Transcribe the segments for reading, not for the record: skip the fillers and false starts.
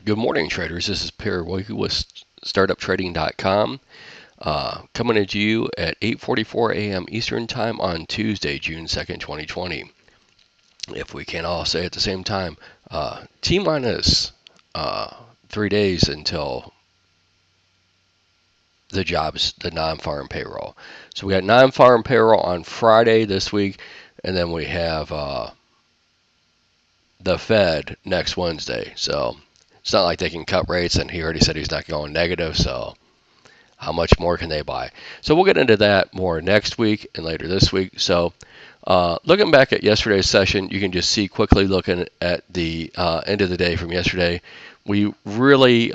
Good morning, traders. This is Wilkey with StartupTrading.com, coming at you at 8:44 a.m. Eastern Time on Tuesday, June 2nd, 2020. If we can all say at the same time, T minus 3 days until the non-farm payroll. So we got non-farm payroll on Friday this week, and then we have the Fed next Wednesday. So it's not like they can cut rates, and he already said he's not going negative, so how much more can they buy? So we'll get into that more next week and later this week. So looking back at yesterday's session, you can just see quickly looking at the end of the day from yesterday, we really,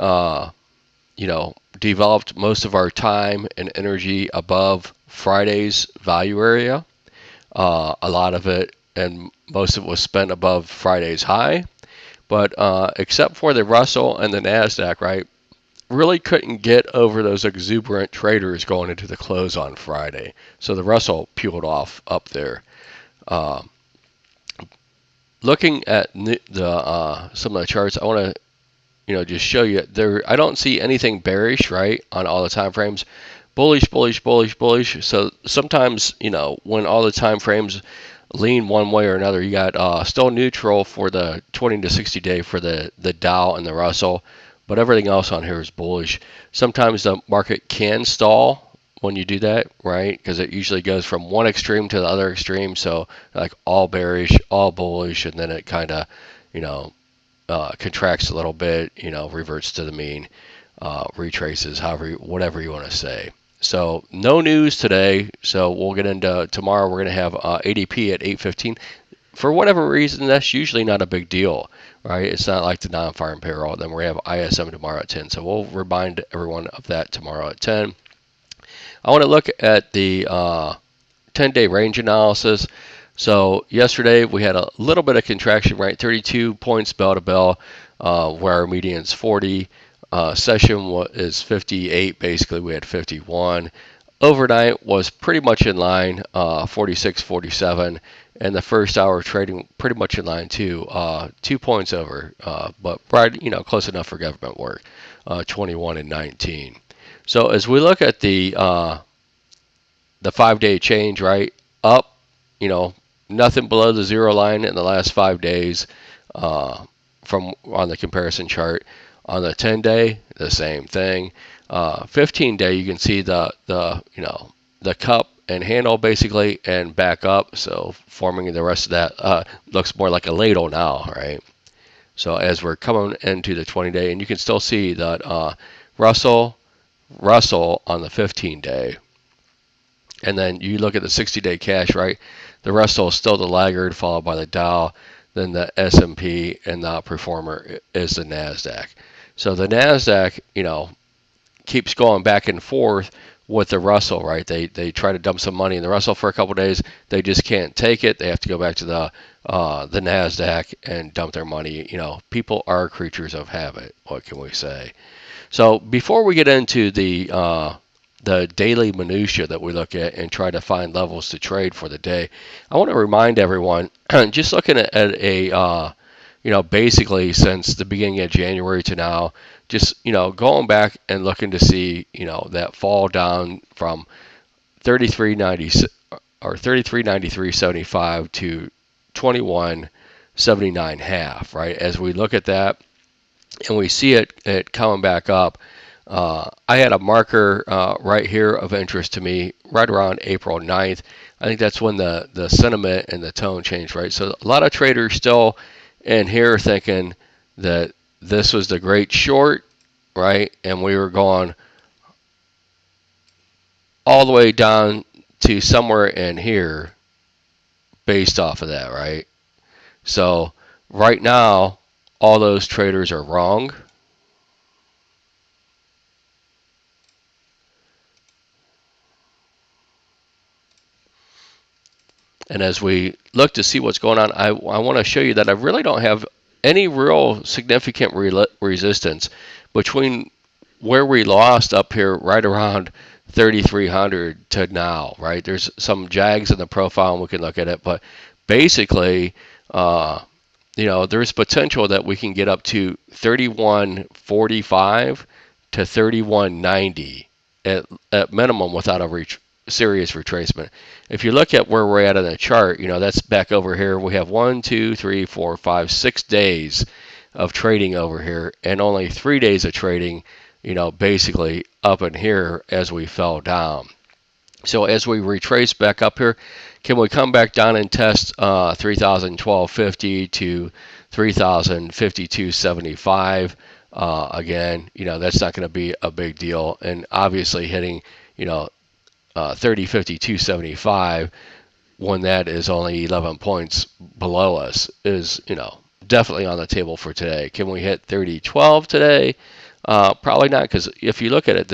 developed most of our time and energy above Friday's value area. A lot of it and most of it was spent above Friday's high. But except for the Russell and the NASDAQ, right, really couldn't get over those exuberant traders going into the close on Friday. So the Russell peeled off up there. Uh, Looking at the some of the charts, I want to just show you there. I don't see anything bearish, right, on all the time frames. Bullish, bullish, bullish, bullish. So sometimes when all the time frames lean one way or another, you got still neutral for the 20 to 60 day for the Dow and the Russell, but everything else on here is bullish. Sometimes the market can stall when you do that, right? Because it usually goes from one extreme to the other extreme. So like all bearish, all bullish, and then it kind of, contracts a little bit, reverts to the mean, retraces, whatever you want to say. So no news today. So we'll get into tomorrow. We're going to have ADP at 8:15. For whatever reason, that's usually not a big deal, right? It's not like the non-farm payroll. Then we're going to have ISM tomorrow at 10. So we'll remind everyone of that tomorrow at 10. I want to look at the 10-day range analysis. So yesterday we had a little bit of contraction, right? 32 points bell to bell, where our median's 40. Session is 58. Basically, we had 51. Overnight was pretty much in line, 46, 47. And the first hour trading pretty much in line too, 2 points over, but right, close enough for government work, 21 and 19. So as we look at the 5-day change, right, up, nothing below the zero line in the last 5 days from on the comparison chart. On the 10-day, the same thing. 15-day, you can see the cup and handle basically and back up. So forming the rest of that looks more like a ladle now, right? So as we're coming into the 20-day, and you can still see that Russell on the 15-day. And then you look at the 60-day cash, right? The Russell is still the laggard, followed by the Dow, then the S&P, and the performer is the NASDAQ. So the NASDAQ, keeps going back and forth with the Russell, right? They try to dump some money in the Russell for a couple of days. They just can't take it. They have to go back to the NASDAQ and dump their money. People are creatures of habit. What can we say? So before we get into the daily minutia that we look at and try to find levels to trade for the day, I want to remind everyone, just looking at a basically since the beginning of January to now, just going back and looking to see that fall down from 33.90 or 33.93.75 to 21.79.5, right? As we look at that and we see it coming back up. I had a marker right here of interest to me right around April 9th. I think that's when the sentiment and the tone changed, right? So a lot of traders still in here thinking that this was the great short, right? And we were going all the way down to somewhere in here based off of that, right? So right now, all those traders are wrong. And as we look to see what's going on, I want to show you that I really don't have any real significant resistance between where we lost up here right around 3,300 to now, right? There's some jags in the profile and we can look at it, but basically, there's potential that we can get up to 31.45 to 31.90 at minimum without a serious retracement. If you look at where we're at on the chart, that's back over here. We have 1, 2, 3, 4, 5, 6 days of trading over here, and only 3 days of trading, basically up in here as we fell down. So as we retrace back up here, can we come back down and test 3,012.50 to 3,052.75? Again, that's not going to be a big deal. And obviously hitting, 30.52.75 when that is only 11 points below us is, definitely on the table for today. Can we hit 30.12 today? Probably not, because if you look at it,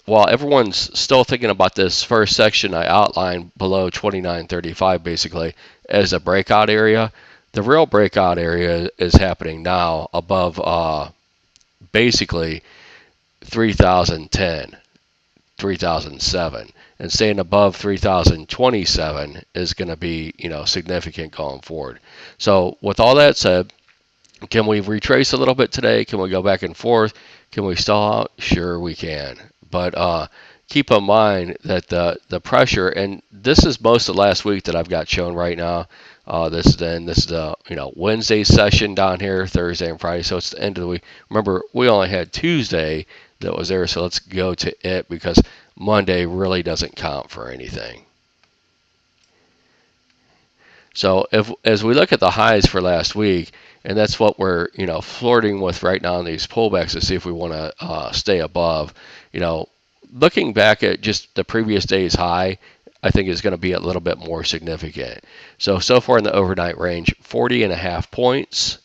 while everyone's still thinking about this first section I outlined below 29.35 basically as a breakout area, the real breakout area is happening now above basically 3,010, 3,007. And staying above 3,027 is going to be, significant going forward. So with all that said, can we retrace a little bit today? Can we go back and forth? Can we stall out? Sure we can. But keep in mind that the pressure, and this is most of last week that I've got shown right now. This is the Wednesday session down here, Thursday and Friday, so it's the end of the week. Remember, we only had Tuesday that was there, so let's go to it because Monday really doesn't count for anything. So as we look at the highs for last week, and that's what we're flirting with right now in these pullbacks to see if we want to stay above. Looking back at just the previous day's high, I think is going to be a little bit more significant. So far in the overnight range, 40.5 points.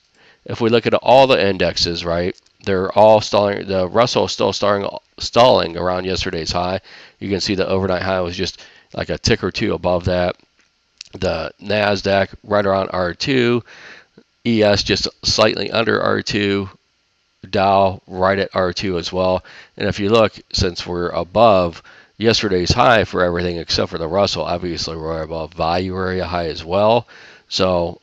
If we look at all the indexes, right, they're all stalling. The Russell is still stalling around yesterday's high. You can see the overnight high was just like a tick or two above that. The NASDAQ right around R2, ES just slightly under R2, Dow right at R2 as well. And if you look, since we're above yesterday's high for everything except for the Russell, obviously we're above value area high as well. So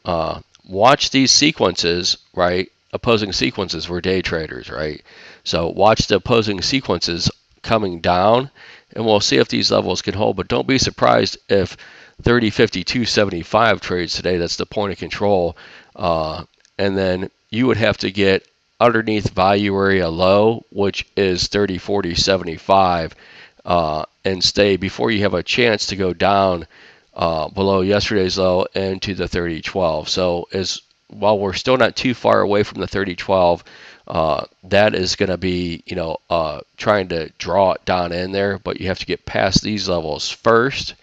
watch these sequences, right? Opposing sequences, we're day traders, right? So watch the opposing sequences coming down, and we'll see if these levels can hold. But don't be surprised if 30.52.75 trades today. That's the point of control. And then you would have to get underneath value area low, which is 30.40.75, and stay before you have a chance to go down below yesterday's low into the 30.12. So while we're still not too far away from the 30.12, that is going to be, trying to draw it down in there, but you have to get past these levels first.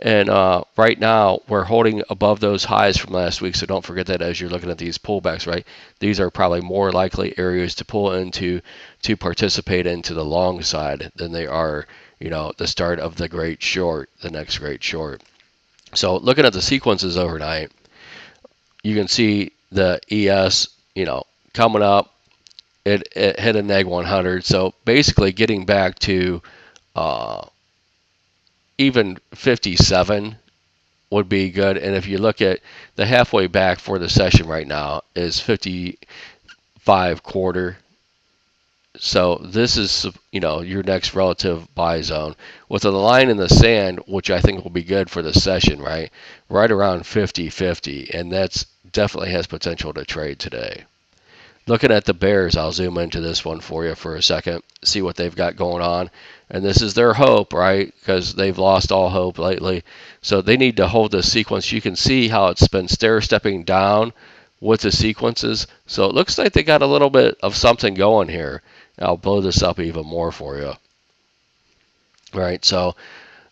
And right now, we're holding above those highs from last week, so don't forget that as you're looking at these pullbacks, right? These are probably more likely areas to pull into to participate into the long side than they are, the start of the great short, the next great short. So looking at the sequences overnight, you can see the ES, coming up. It hit a neg 100. So basically getting back to even 57 would be good. And if you look at the halfway back for the session right now is 55.25. So this is, your next relative buy zone with a line in the sand, which I think will be good for the session, right? Right around 50.50. And that's definitely has potential to trade today. Looking at the bears, I'll zoom into this one for you for a second, see what they've got going on. And this is their hope, right? Because they've lost all hope lately. So they need to hold this sequence. You can see how it's been stair-stepping down with the sequences. So it looks like they got a little bit of something going here. I'll blow this up even more for you. All right, so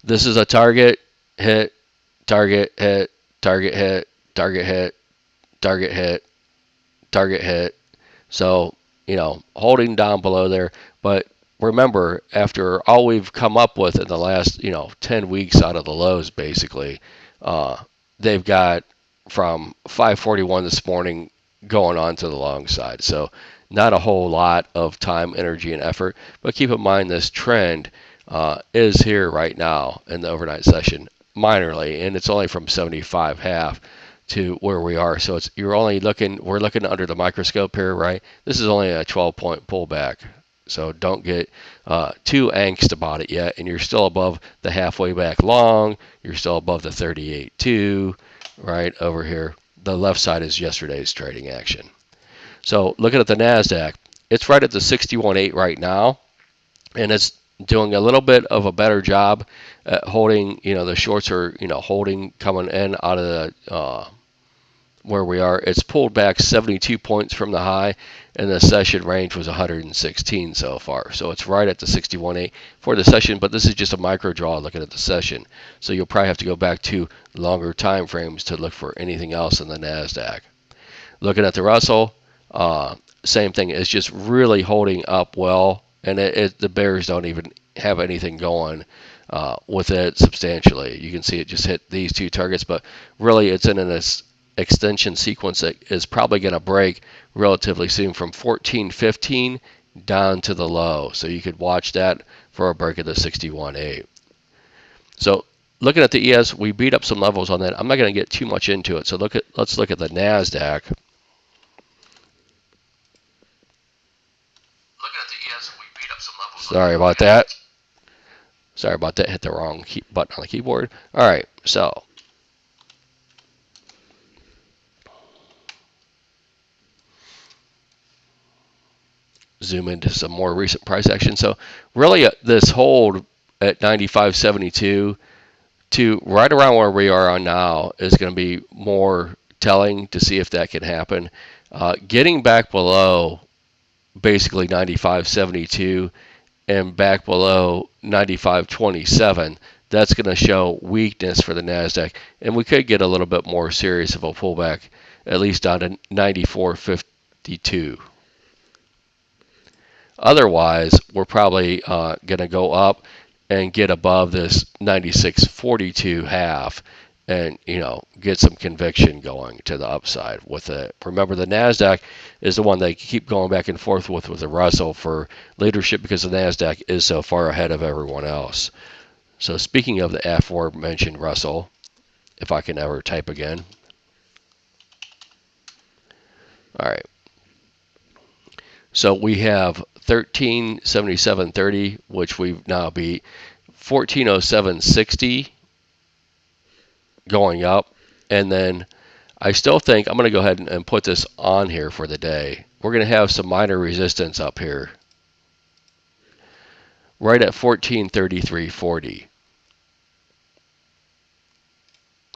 this is a target, hit, target, hit, target, hit, target, hit, target, hit, target, hit. So, holding down below there. But remember, after all we've come up with in the last, 10 weeks out of the lows, basically, they've got from 541 this morning going on to the long side. So not a whole lot of time, energy, and effort. But keep in mind this trend is here right now in the overnight session, minorly, and it's only from 75.5 to where we are. So we're looking under the microscope here, right? This is only a 12-point pullback. So don't get too angst about it yet. And you're still above the halfway back long. You're still above the 38.2 right over here. The left side is yesterday's trading action. So looking at the NASDAQ, it's right at the 61.8 right now. And it's doing a little bit of a better job at holding, the shorts are, holding, coming in out of the where we are. It's pulled back 72 points from the high, and the session range was 116 so far. So it's right at the 61.8 for the session, but this is just a micro draw looking at the session. So you'll probably have to go back to longer time frames to look for anything else in the NASDAQ. Looking at the Russell, same thing. It's just really holding up well, and the bears don't even have anything going with it substantially. You can see it just hit these two targets, but really it's in an extension sequence that is probably going to break relatively soon from 14.15 down to the low. So you could watch that for a break of the 61.8. So looking at the ES, we beat up some levels on that. I'm not going to get too much into it. So let's look at the NASDAQ. Sorry about that. Hit the wrong button on the keyboard. All right, so zoom into some more recent price action. So really this hold at 95.72 to right around where we are on now is going to be more telling to see if that can happen. Getting back below basically 95.72 and back below 95.27, that's going to show weakness for the NASDAQ, and we could get a little bit more serious of a pullback, at least down to 94.52. Otherwise, we're probably going to go up and get above this 96.42 half and get some conviction going to the upside with it. Remember, the NASDAQ is the one they keep going back and forth with the Russell for leadership because the NASDAQ is so far ahead of everyone else. So speaking of the aforementioned Russell, if I can ever type again. All right. So we have 1377.30, which we've now beat, 1407.60 going up, and then I still think I'm going to go ahead and put this on here for the day. We're going to have some minor resistance up here, right at 1433.40.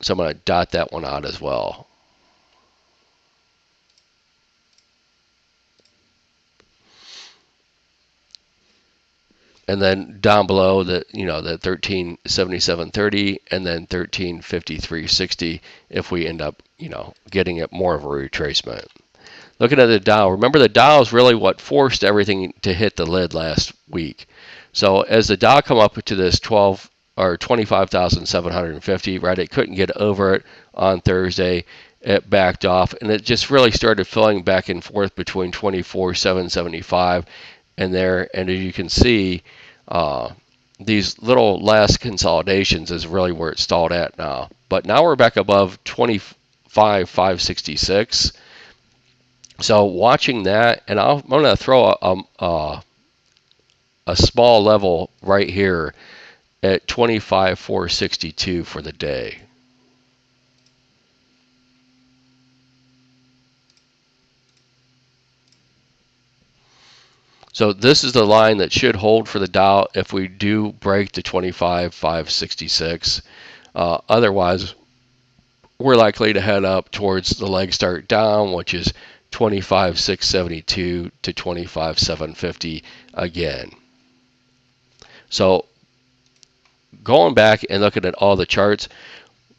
So I'm going to dot that one out as well. And then down below the 1377.30 and then 1353.60 if we end up getting it more of a retracement. Looking at the Dow, remember the Dow is really what forced everything to hit the lid last week. So as the Dow come up to this 25,750, right, it couldn't get over it on Thursday. It backed off, and it just really started filling back and forth between 24,775 and there. And as you can see, these little last consolidations is really where it stalled at now. But now we're back above 25,566. So watching that, and I'm going to throw a small level right here at 25,462 for the day. So this is the line that should hold for the Dow if we do break to 25,566. Otherwise, we're likely to head up towards the leg start down, which is 25,672 to 25,750 again. So going back and looking at all the charts,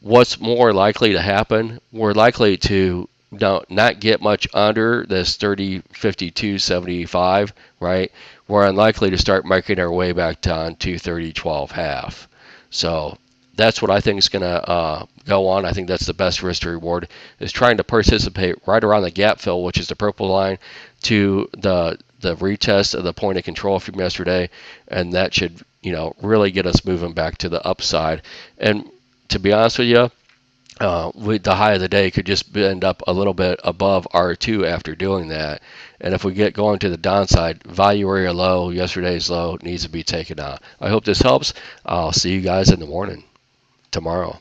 what's more likely to happen? We're likely to not get much under this 30.52.75, right? We're unlikely to start making our way back down to 30.12 half. So that's what I think is going to go on. I think that's the best risk to reward, is trying to participate right around the gap fill, which is the purple line, to the retest of the point of control from yesterday, and that should really get us moving back to the upside. And to be honest with you, The high of the day could just end up a little bit above R2 after doing that. And if we get going to the downside, value area low, yesterday's low, needs to be taken out. I hope this helps. I'll see you guys in the morning tomorrow.